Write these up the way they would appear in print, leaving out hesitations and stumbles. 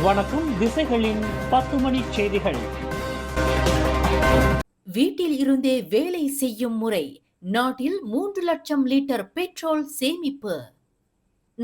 வணக்கம். திசைகளின் 10 மணி செய்திகள். வீட்டில் இருந்தே வேலை செய்யும் முறை. நாட்டில் 3 லட்சம் லிட்டர் பெட்ரோல் சேமிப்பு.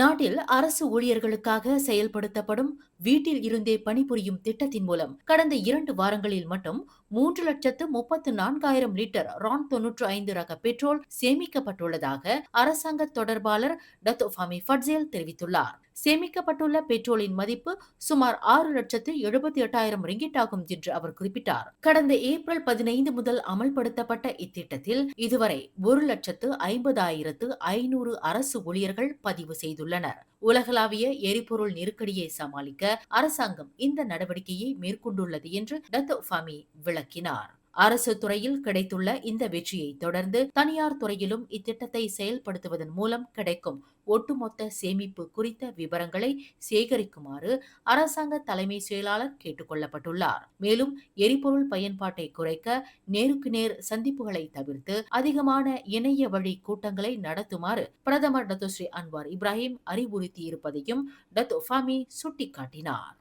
நாட்டில் அரசு ஊழியர்களுக்காக செயல்படுத்தப்படும் வீட்டில் இருந்தே பணிபுரியும் திட்டத்தின் மூலம் கடந்த 2 வாரங்களில் மட்டும் 3,34,000 லிட்டர் ரான் 95 ரக பெட்ரோல் சேமிக்கப்பட்டுள்ளதாக அரசாங்க தொடர்பாளர் டத்தோ ஃபாமி ஃபட்சேல் தெரிவித்துள்ளார். சேமிக்கப்பட்டுள்ள பெட்ரோலின் மதிப்பு சுமார் 6,78,000 ரிங்கிட் ஆகும் என்று அவர் குறிப்பிட்டார். கடந்த ஏப்ரல் 15 முதல் அமல்படுத்தப்பட்ட இத்திட்டத்தில் இதுவரை 1,50,500 அரசு ஊழியர்கள் பதிவு செய்துள்ளனர். உலகளாவிய எரிபொருள் நெருக்கடியை சமாளிக்க அரசாங்கம் இந்த நடவடிக்கையை மேற்கொண்டுள்ளது என்று டத்தோ ஃபாமி விளக்கினார். அரசு துறையில் கிடைத்துள்ள இந்த வெற்றியை தொடர்ந்து தனியார் துறையிலும் இத்திட்டத்தை செயல்படுத்துவதன் மூலம் கிடைக்கும் ஒட்டுமொத்த சேமிப்பு குறித்த விவரங்களை சேகரிக்குமாறு அரசாங்க தலைமை செயலாளர் கேட்டுக் கொள்ளப்பட்டுள்ளார். மேலும் எரிபொருள் பயன்பாட்டை குறைக்க நேருக்கு நேர் சந்திப்புகளை தவிர்த்து அதிகமான இணைய வழி கூட்டங்களை நடத்துமாறு பிரதமர் டத்தோ ஸ்ரீ அன்வார் இப்ராஹிம் அறிவுறுத்தியிருப்பதையும் டத்தோ ஃபாமி சுட்டிக்காட்டினார்.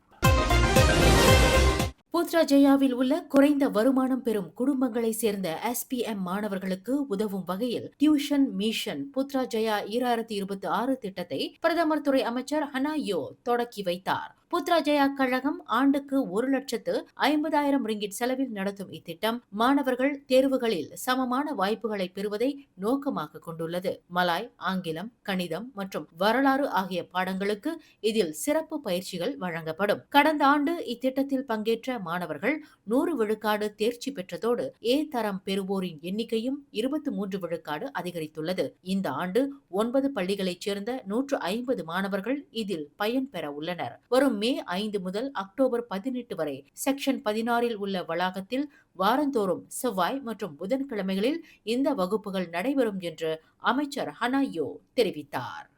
புத்ராஜயாவில் உள்ள குறைந்த வருமானம் பெறும் குடும்பங்களைச் சேர்ந்த SPM மாணவர்களுக்கு உதவும் வகையில் டியூஷன் மிஷன் புத்ராஜயா 2026 திட்டத்தை பிரதமர் துறை அமைச்சர் ஹனாயோ தொடக்கி வைத்தார். புத்ராஜயா கழகம் ஆண்டுக்கு 1,50,000 ரிங்கிட் செலவில் நடத்தும் இத்திட்டம் மாணவர்கள் தேர்வுகளில் சமமான வாய்ப்புகளை பெறுவதை நோக்கமாக கொண்டுள்ளது. மலாய், ஆங்கிலம், கணிதம் மற்றும் வரலாறு ஆகிய பாடங்களுக்கு இதில் சிறப்பு பயிற்சிகள் வழங்கப்படும். கடந்த ஆண்டு இத்திட்டத்தில் பங்கேற்ற மாணவர்கள் 100 விழுக்காடு தேர்ச்சி பெற்றதோடு ஏ தரம் பெறுவோரின் எண்ணிக்கையும் 23 விழுக்காடு அதிகரித்துள்ளது. இந்த ஆண்டு 9 பள்ளிகளைச் சேர்ந்த 150 மாணவர்கள் இதில் பயன்பெற உள்ளனர். வரும் மே 5 முதல் அக்டோபர் 18 வரை செக்ஷன் 16 உள்ள வளாகத்தில் வாரந்தோறும் செவ்வாய் மற்றும் புதன்கிழமைகளில் இந்த வகுப்புகள் நடைபெறும் என்று அமைச்சர் ஹனாயோ தெரிவித்தார்.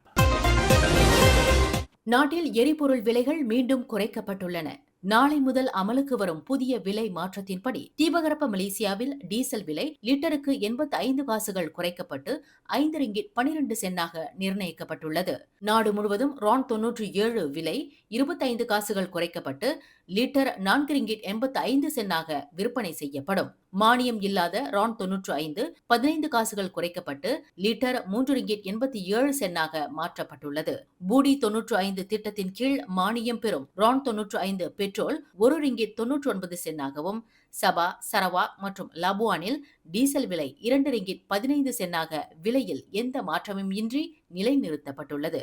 நாட்டில் எரிபொருள் விலைகள் மீண்டும் குறைக்கப்பட்டுள்ளன. நாளை முதல் அமலுக்கு வரும் புதிய விலை மாற்றத்தின்படி தீபகற்ப மலேசியாவில் டீசல் விலை லிட்டருக்கு 85 காசுகள் குறைக்கப்பட்டு 5 ரிங்கிட் 12 சென்னாக நிர்ணயிக்கப்பட்டுள்ளது. நாடு முழுவதும் ரான் 97 விலை 25 காசுகள் குறைக்கப்பட்டு லிட்டர் 4 ரிங்கிட் 85 சென்னாக விற்பனை செய்யப்படும். மானியம் இல்லாத ரான் 95 15 காசுகள் குறைக்கப்பட்டு லிட்டர் 3 ரிங்கிட் 87 சென்னாக மாற்றப்பட்டுள்ளது. பூடி 95 திட்டத்தின் கீழ் மானியம் பெறும் ரான் 95 பெட்ரோல் 1 ரிங்கிட் 99 சென்னாகவும், சபா, சரவா மற்றும் லபுவானில் டீசல் விலை 2 ரிங்கிட் 15 சென்னாக விலையில் எந்த மாற்றமும் இன்றி நிலைநிறுத்தப்பட்டுள்ளது.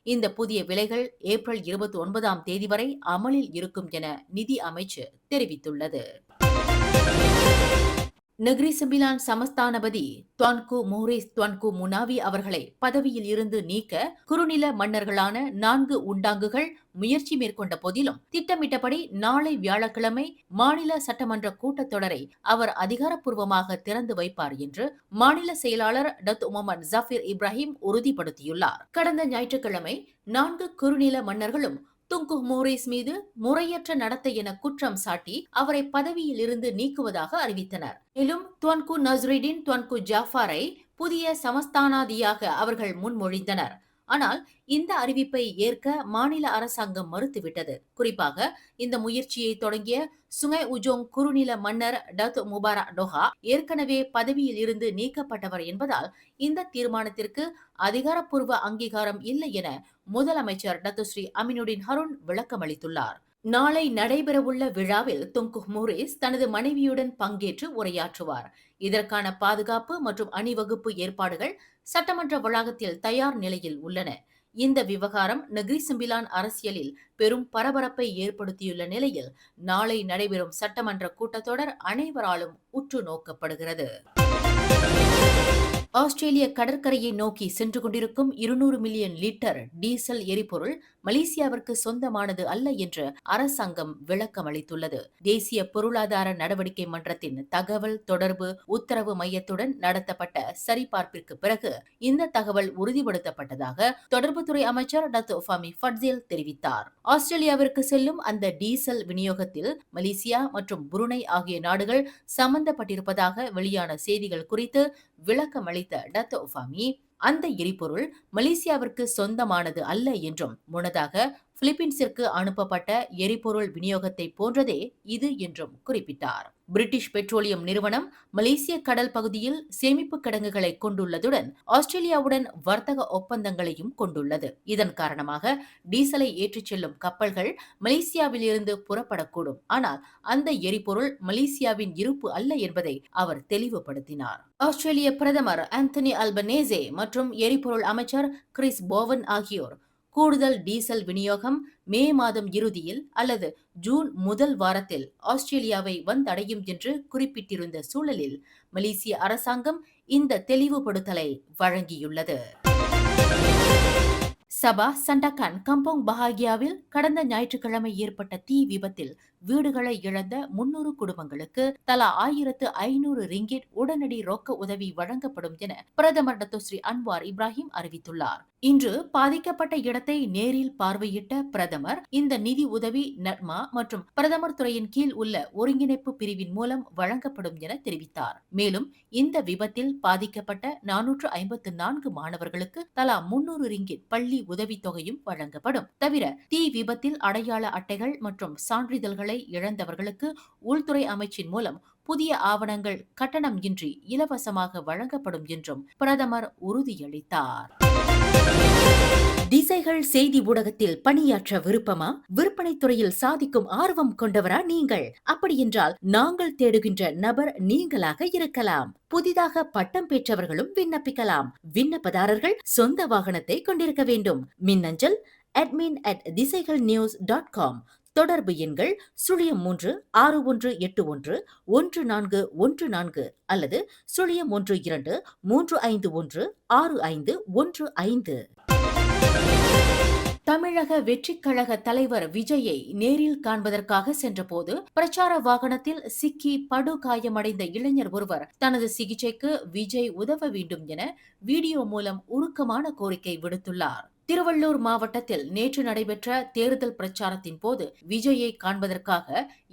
இந்த புதிய விலைகள் ஏப்ரல் 29ஆம் தேதி வரை அமலில் இருக்கும் என நிதி அமைச்சு தெரிவித்துள்ளது. நெகிரி செம்பிலான் சமஸ்தானபதி துவான்கு மோரிஸ் துவான்கு முனாவி அவர்களை பதவியில் இருந்து நீக்க குறுநில மன்னர்களான 4 உண்டாங்குகள் முயற்சி மேற்கொண்ட போதிலும் திட்டமிட்டபடி நாளை வியாழக்கிழமை மாநில சட்டமன்ற கூட்டத்தொடரை அவர் அதிகாரப்பூர்வமாக திறந்து வைப்பார் என்று மாநில செயலாளர் டத்து முகமது ஜஃபீர் இப்ராஹிம் உறுதிப்படுத்தியுள்ளார். கடந்த ஞாயிற்றுக்கிழமை 4 குறுநில மன்னர்களும் துங்கு மோரிஸ் மீது முறையற்ற நடத்தை என குற்றம் சாட்டி அவரை பதவியில் இருந்து நீக்குவதாக அறிவித்தனர். மேலும் துவான்கு நஸ்ருடீன் துவான்கு ஜாஃபாரை புதிய சமஸ்தானாதியாக அவர்கள் முன்மொழிந்தனர். ஆனால் இந்த அறிவிப்பை ஏற்க மாநில அரசாங்கம் மறுத்துவிட்டது. குறிப்பாக இந்த முயற்சியை தொடங்கிய சுங்கை உஜோங் குறுநில மன்னர் டத்து முபாரக் டோஹா ஏற்கனவே பதவியில் இருந்து நீக்கப்பட்டவர் என்பதால் இந்த தீர்மானத்திற்கு அதிகாரப்பூர்வ அங்கீகாரம் இல்லை என முதலமைச்சர் டத்து ஸ்ரீ அமினுடின் ஹருன் விளக்கமளித்துள்ளார். நாளை நடைபெறவுள்ள விழாவில் துங்கு மோரிஸ் தனது மனைவியுடன் பங்கேற்று உரையாற்றுவார். இதற்கான பாதுகாப்பு மற்றும் அணிவகுப்பு ஏற்பாடுகள் சட்டமன்ற வளாகத்தில் தயார் நிலையில் உள்ளன. இந்த விவகாரம் நெகிரி செம்பிலான் அரசியலில் பெரும் பரபரப்பை ஏற்படுத்தியுள்ள நிலையில் நாளை நடைபெறும் சட்டமன்ற கூட்டத்தொடர் அனைவராலும் உற்று நோக்கப்படுகிறது. ஆஸ்திரேலிய கடற்கரையை நோக்கி சென்று கொண்டிருக்கும் 200 மில்லியன் லிட்டர் டீசல் எரிபொருள் மலேசியாவிற்கு சொந்தமானது அல்ல என்று அரசாங்கம் விளக்கம் அளித்துள்ளது. தேசிய பொருளாதார நடவடிக்கை மன்றத்தின் தகவல் தொடர்பு உத்தரவு மையத்துடன் நடத்தப்பட்ட சரிபார்ப்பிற்கு பிறகு இந்த தகவல் உறுதிப்படுத்தப்பட்டதாக தொடர்புத்துறை அமைச்சர் டத்தோ ஃபாமி ஃபட்சேல் தெரிவித்தார். ஆஸ்திரேலியாவிற்கு செல்லும் அந்த டீசல் விநியோகத்தில் மலேசியா மற்றும் புருனை ஆகிய நாடுகள் சம்பந்தப்பட்டிருப்பதாக வெளியான செய்திகள் குறித்து விளக்கம் அளித்த டத்தோ ஃபாமி அந்த எரிபொருள் மலேசியாவிற்கு சொந்தமானது அல்ல என்றும் முன்னதாக பிலிப்பீன்ஸிற்கு அனுப்பப்பட்ட எரிபொருள் விநியோகத்தை போன்றதே இது என்றும் குறிப்பிட்டார். பிரிட்டிஷ் பெட்ரோலியம் நிறுவனம் மலேசிய கடல் பகுதியில் சேமிப்பு கிடங்குகளை கொண்டுள்ளதுடன் ஆஸ்திரேலியாவுடன் வர்த்தக ஒப்பந்தங்களையும் கொண்டுள்ளது. இதன் காரணமாக டீசலை ஏற்றிச் செல்லும் கப்பல்கள் மலேசியாவில் இருந்து புறப்படக்கூடும். ஆனால் அந்த எரிபொருள் மலேசியாவின் இருப்பு அல்ல என்பதை அவர் தெளிவுபடுத்தினார். ஆஸ்திரேலிய பிரதமர் ஆந்தனி அல்பனேசே மற்றும் எரிபொருள் அமைச்சர் கிறிஸ் போவன் ஆகியோர் கூடுதல் டீசல் விநியோகம் மே மாதம் இறுதியில் அல்லது ஜூன் முதல் வாரத்தில் ஆஸ்திரேலியாவை வந்தடையும் என்று குறிப்பிட்டிருந்த சூழலில் மலேசிய அரசாங்கம் இந்த தெளிவுபடுத்தலை வழங்கியுள்ளது. சபா சண்டகான் கம்போங் பஹாகியாவில் கடந்த ஞாயிற்றுக்கிழமை ஏற்பட்ட தீ விபத்தில் வீடுகளை இழந்த 300 குடும்பங்களுக்கு தலா 1500 ரிங்கிட் உடனடி ரொக்க உதவி வழங்கப்படும் என பிரதமர் டத்தோஸ்ரீ அன்வார் இப்ராஹிம் அறிவித்துள்ளார். இன்று பாதிக்கப்பட்ட இடத்தை நேரில் பார்வையிட்ட பிரதமர் இந்த நிதி உதவி நட்மா மற்றும் பிரதமர் துறையின் கீழ் உள்ள ஒருங்கிணைப்பு பிரிவின் மூலம் வழங்கப்படும் என தெரிவித்தார். மேலும் இந்த விபத்தில் பாதிக்கப்பட்ட 454 மாணவர்களுக்கு தலா 300 ரிங்கிட் பள்ளி உதவித்தொகையும் வழங்கப்படும். தவிர தீ விபத்தில் அடையாள அட்டைகள் மற்றும் சான்றிதழ்களை இழந்தவர்களுக்கு உள்துறை அமைச்சின் மூலம் புதிய ஆவணங்கள் கட்டணம் இன்றி இலவசமாக வழங்கப்படும் என்றும் பிரதமர் உறுதியளித்தார். திசைகள் செய்தி ஊடகத்தில் பணியாற்ற விருப்பமா? விற்பனை துறையில் சாதிக்கும் ஆர்வம் கொண்டவரா நீங்கள்? அப்படியென்றால் நாங்கள் தேடுகின்ற நபர் நீங்களாக இருக்கலாம். புதிதாக பட்டம் பெற்றவர்களும் விண்ணப்பிக்கலாம். விண்ணப்பதாரர்கள் சொந்த வாகனத்தை கொண்டிருக்க வேண்டும். மின்னஞ்சல் admin@திசைகள்news.com. தொடர்பு எண்கள் 03 6181 1414 அல்லது 012 351 6515. தமிழக வெற்றிக் கழக தலைவர் விஜயை நேரில் காண்பதற்காக சென்றபோது பிரச்சார வாகனத்தில் சிக்கி படுகாயமடைந்த இளைஞர் ஒருவர் தனது சிகிச்சைக்கு விஜய் உதவ வேண்டும் என வீடியோ மூலம் உருக்கமான கோரிக்கை விடுத்துள்ளார். திருவள்ளூர் மாவட்டத்தில் நேற்று நடைபெற்ற தேர்தல் பிரச்சாரத்தின் போது விஜயை காண்பதற்காக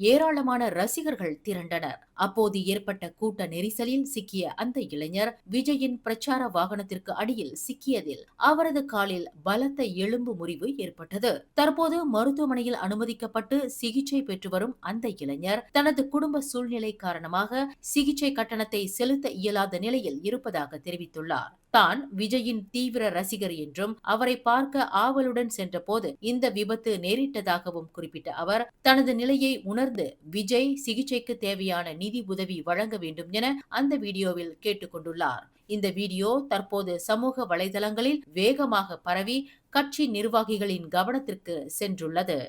ஏராளமான ரசிகர்கள் திரண்டனர். அப்போது ஏற்பட்ட கூட்ட நெரிசலில் சிக்கிய அந்த இளைஞர் விஜயின் பிரச்சார வாகனத்திற்கு அடியில் சிக்கியதில் அவரது காலில் பலத்த எலும்பு முறிவு ஏற்பட்டது. தற்போது மருத்துவமனையில் அனுமதிக்கப்பட்டு சிகிச்சை பெற்று வரும் அந்த இளைஞர் தனது குடும்ப சூழ்நிலை காரணமாக சிகிச்சை கட்டணத்தை செலுத்த இயலாத நிலையில் இருப்பதாக தெரிவித்துள்ளார். தான் விஜயின் தீவிர ரசிகர் என்றும் அவரை பார்க்க ஆவலுடன் சென்றபோது இந்த விபத்து நேரிட்டதாகவும் குறிப்பிட்ட அவர் தனது நிலையை உணர்ந்து விஜய் சிகிச்சைக்கு தேவையான நிதி உதவி வழங்க வேண்டும் என அந்த வீடியோவில் கேட்டுக் கொண்டுள்ளார். இந்த வீடியோ தற்போது சமூக வலைதளங்களில் வேகமாக பரவி கட்சி நிர்வாகிகளின் கவனத்திற்கு சென்றுள்ளது.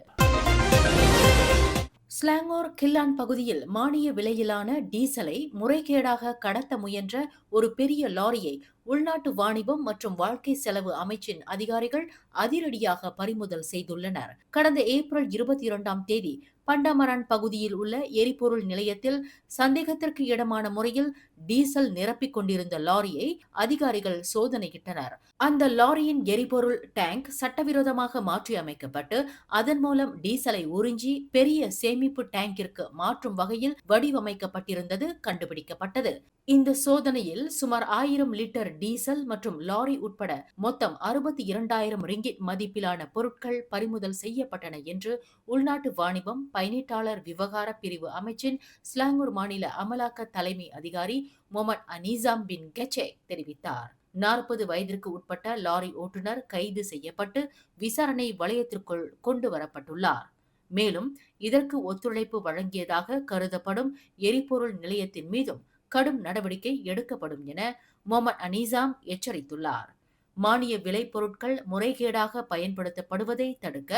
ஸ்லாங்கோர் கில்லான் பகுதியில் மானிய விலையிலான டீசலை முறைகேடாக கடத்த முயன்ற ஒரு பெரிய லாரியை உள்நாட்டு வாணிபம் மற்றும் வாழ்க்கை செலவு அமைச்சின் அதிகாரிகள் அதிரடியாக பறிமுதல் செய்துள்ளனர். கடந்த ஏப்ரல் 22ஆம் தேதி பண்டமரான் பகுதியில் உள்ள எரிபொருள் நிலையத்தில் சந்தேகத்திற்கு இடமான முறையில் டீசல் நிரப்பிக் கொண்டிருந்த லாரியை அதிகாரிகள் சோதனையிட்டனர். அந்த லாரியின் எரிபொருள் டேங்க் சட்டவிரோதமாக மாற்றி அமைக்கப்பட்டு அதன் மூலம் டீசலை உறிஞ்சி பெரிய சேமிப்பு டேங்கிற்கு மாற்றும் வகையில் வடிவமைக்கப்பட்டிருந்தது கண்டுபிடிக்கப்பட்டது. இந்த சோதனையில் சுமார் 1000 லிட்டர் டீசல் மற்றும் லாரி உட்பட மொத்தம் 62,000 ரிங்கிட் மதிப்பிலான பொருட்கள் பறிமுதல் செய்யப்பட்டன என்று உள்நாட்டு வாணிபம் பயனீட்டாளர் விவகார பிரிவு அமைச்சின் ஸ்லாங்கூர் மாநில அமலாக்க தலைமை அதிகாரி முகமது அனீசாம் பின் கெச்சே தெரிவித்தார். 40 வயதிற்கு உட்பட்ட லாரி ஓட்டுநர் கைது செய்யப்பட்டு விசாரணை வளையத்திற்குள் கொண்டு வரப்பட்டுள்ளார். மேலும் இதற்கு ஒத்துழைப்பு வழங்கியதாக கருதப்படும் எரிபொருள் நிலையத்தின் மீதும் கடும் நடவடிக்கை எடுக்கப்படும் என முகமது அனீசாம் எச்சரித்துள்ளார். மானிய விலை பொருட்கள் முறைகேடாக பயன்படுத்தப்படுவதை தடுக்க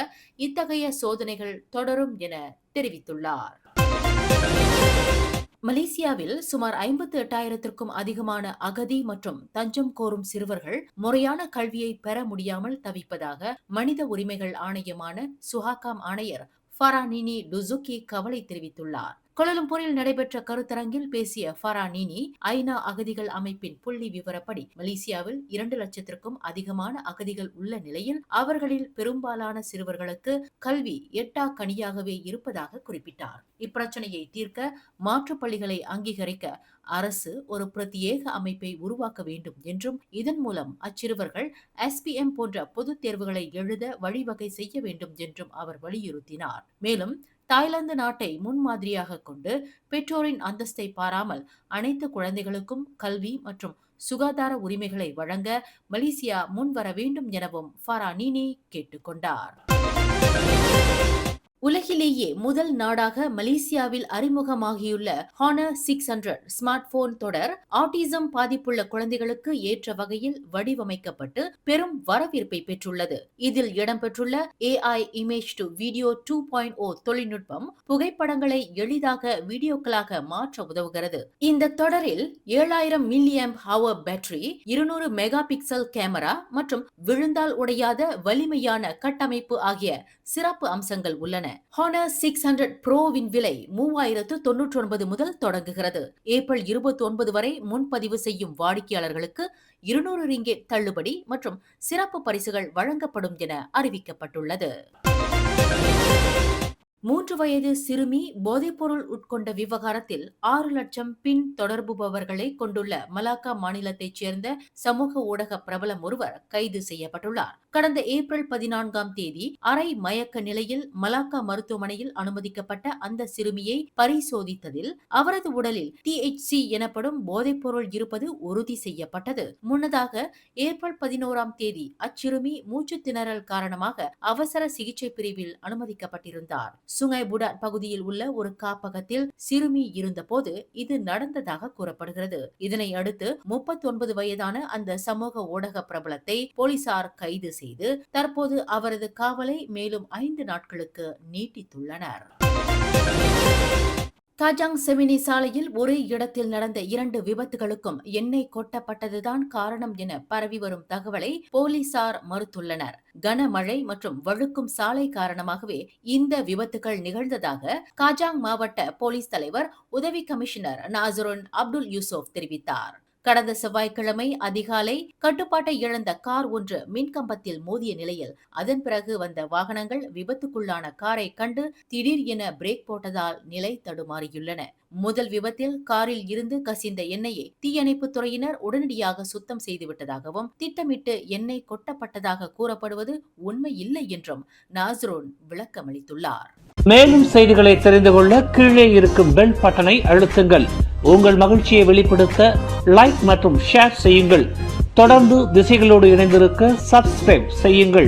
இத்தகைய சோதனைகள் தொடரும் என தெரிவித்துள்ளார். மலேசியாவில் சுமார் 58,000க்கும் அதிகமான அகதி மற்றும் தஞ்சம் கோரும் சிறுவர்கள் முறையான கல்வியை பெற முடியாமல் தவிப்பதாக மனித உரிமைகள் ஆணையமான சுஹாகாம் ஆணையர் ஃபரானினி டுசுகி கவலை தெரிவித்துள்ளார். கோலாலம்பூரில் நடைபெற்ற கருத்தரங்கில் பேசிய ஃபரானினி, ஐநா அகதிகள் அமைப்பின் புள்ளி விவரப்படி மலேசியாவில் 2 லட்சத்திற்கும் அதிகமான அகதிகள் உள்ள நிலையில் அவர்களில் பெரும்பாலான சிறுவர்களுக்கு கல்வி எட்டா கனியாகவே இருப்பதாக குறிப்பிட்டார். இப்பிரச்சனையை தீர்க்க மாற்றுப் பள்ளிகளை அங்கீகரிக்க அரசு ஒரு பிரத்யேக அமைப்பை உருவாக்க வேண்டும் என்றும் இதன் மூலம் அச்சிறுவர்கள் SPM போன்ற பொதுத் தேர்வுகளை எழுத வழிவகை செய்ய வேண்டும் என்றும் அவர் வலியுறுத்தினார். மேலும் தாய்லாந்து நாட்டை முன்மாதிரியாக கொண்டு பெற்றோரின் அந்தஸ்தை பாராமல் அனைத்து குழந்தைகளுக்கும் கல்வி மற்றும் சுகாதார உரிமைகளை வழங்க மலேசியா முன்வர வேண்டும் எனவும் ஃபரானீனி கேட்டுக்கொண்டார். உலகிலேயே முதல் நாடாக மலேசியாவில் அறிமுகமாகியுள்ள Honor 600 ஸ்மார்ட் போன் தொடர் ஆட்டிசம் பாதிப்புள்ள குழந்தைகளுக்கு ஏற்ற வகையில் வடிவமைக்கப்பட்டு பெரும் வரவேற்பை பெற்றுள்ளது. இதில் இடம்பெற்றுள்ள AI இமேஜ் டு வீடியோ 2.0 தொழில்நுட்பம் புகைப்படங்களை எளிதாக வீடியோக்களாக மாற்ற உதவுகிறது. இந்த தொடரில் 7000 milliamp hour battery, 200 megapixel camera மற்றும் விழுந்தால் உடையாத வலிமையான கட்டமைப்பு ஆகிய சிறப்பு அம்சங்கள் உள்ளன. Honor 600 Proவின் விலை 3099 முதல் தொடங்குகிறது. ஏப்ரல் 29 வரை முன்பதிவு செய்யும் வாடிக்கையாளர்களுக்கு 200 ரிங்கெட் தள்ளுபடி மற்றும் சிறப்பு பரிசுகள் வழங்கப்படும் என அறிவிக்கப்பட்டுள்ளது. 3 வயது சிறுமி போதைப்பொருள் உட்கொண்ட விவகாரத்தில் 6 லட்சம் பின் தொடர்புபவர்களை கொண்டுள்ள மலாக்கா மாநிலத்தைச் சேர்ந்த சமூக ஊடக பிரபலம் ஒருவர் கைது செய்யப்பட்டுள்ளார். கடந்த ஏப்ரல் 14ஆம் தேதி அரை மயக்க நிலையில் மலாக்கா மருத்துவமனையில் அனுமதிக்கப்பட்ட அந்த சிறுமியை பரிசோதித்ததில் அவரது உடலில் THC எனப்படும் போதைப்பொருள் இருப்பது உறுதி செய்யப்பட்டது. முன்னதாக ஏப்ரல் 11ஆம் தேதி அச்சிறுமி மூச்சு திணறல் காரணமாக அவசர சிகிச்சை பிரிவில் அனுமதிக்கப்பட்டிருந்தார். சுங்கை புடாட் பகுதியில் உள்ள ஒரு காப்பகத்தில் சிறுமி இருந்தபோது இது நடந்ததாக கூறப்படுகிறது. இதனை அடுத்து 39 வயதான அந்த சமூக ஊடக பிரபலத்தை போலீசார் கைது செய்து தற்போது அவரது காவலை மேலும் 5 நாட்களுக்கு நீட்டித்துள்ளனர். காஜாங் செமினி சாலையில் ஒரே இடத்தில் நடந்த 2 விபத்துகளுக்கும் எண்ணெய் கொட்டப்பட்டதுதான் காரணம் என பரவி வரும் தகவலை போலீசார் மறுத்துள்ளனர். கனமழை மற்றும் வழுக்கும் சாலை காரணமாகவே இந்த விபத்துகள் நிகழ்ந்ததாக காஜாங் மாவட்ட போலீஸ் தலைவர் உதவி கமிஷனர் நாசருன் அப்துல் யூசுப் தெரிவித்தார். கடந்த செவ்வாய்க்கிழமை அதிகாலை கட்டுப்பாட்டை இழந்த கார் ஒன்று மின்கம்பத்தில் மோதிய நிலையில் அதன் பிறகு வந்த வாகனங்கள் விபத்துக்குள்ளான காரை கண்டு திடீர் என பிரேக் போட்டதால் நிலை தடுமாறியுள்ளன. முதல் விபத்தில் காரில் இருந்து கசிந்த எண்ணெயை தீயணைப்பு துறையினர் உடனடியாக சுத்தம் செய்துவிட்டதாகவும் திட்டமிட்டு எண்ணெய் கொட்டப்பட்டதாக கூறப்படுவது உண்மை இல்லை என்றும் நாசரோன் விளக்கமளித்துள்ளார். மேலும் செய்திகளை தெரிந்து கொள்ள கீழே இருக்கும் பெல் பட்டனை அழுத்துங்கள். உங்கள் மகிழ்ச்சியை வெளிப்படுத்த லைக் மற்றும் ஷேர் செய்யுங்கள். தொடர்ந்து திசைகளோடு இணைந்திருக்க சப்ஸ்கிரைப் செய்யுங்கள்.